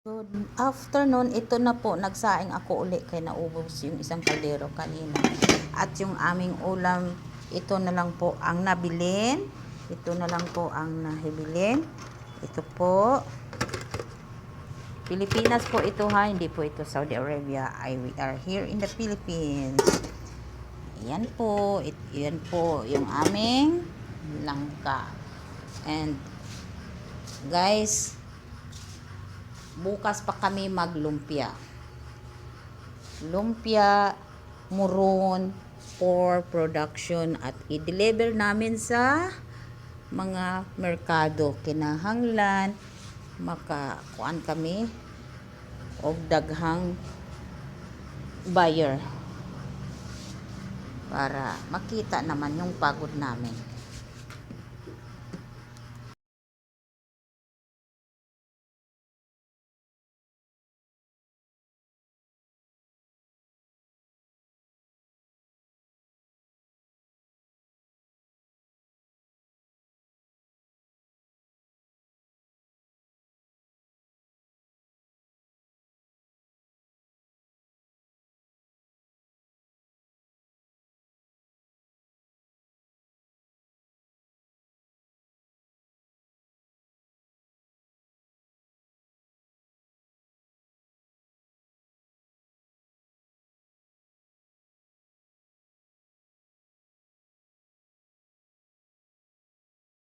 Good afternoon. Ito na po, nagsaing ako uli kay naubos yung isang kaldero kanina. At yung aming ulam, ito na lang po ang nabilin. Ito na lang po ang nahibilin. Ito po. Pilipinas po ito ha, hindi po ito Saudi Arabia. We are here in the Philippines. Ayan po, yan po yung aming langka. And guys, bukas pa kami maglumpia. Lumpia, muron for production at i-deliver namin sa mga merkado. Kinahanglan makakuan kami og daghang buyer para makita naman yung pagod namin.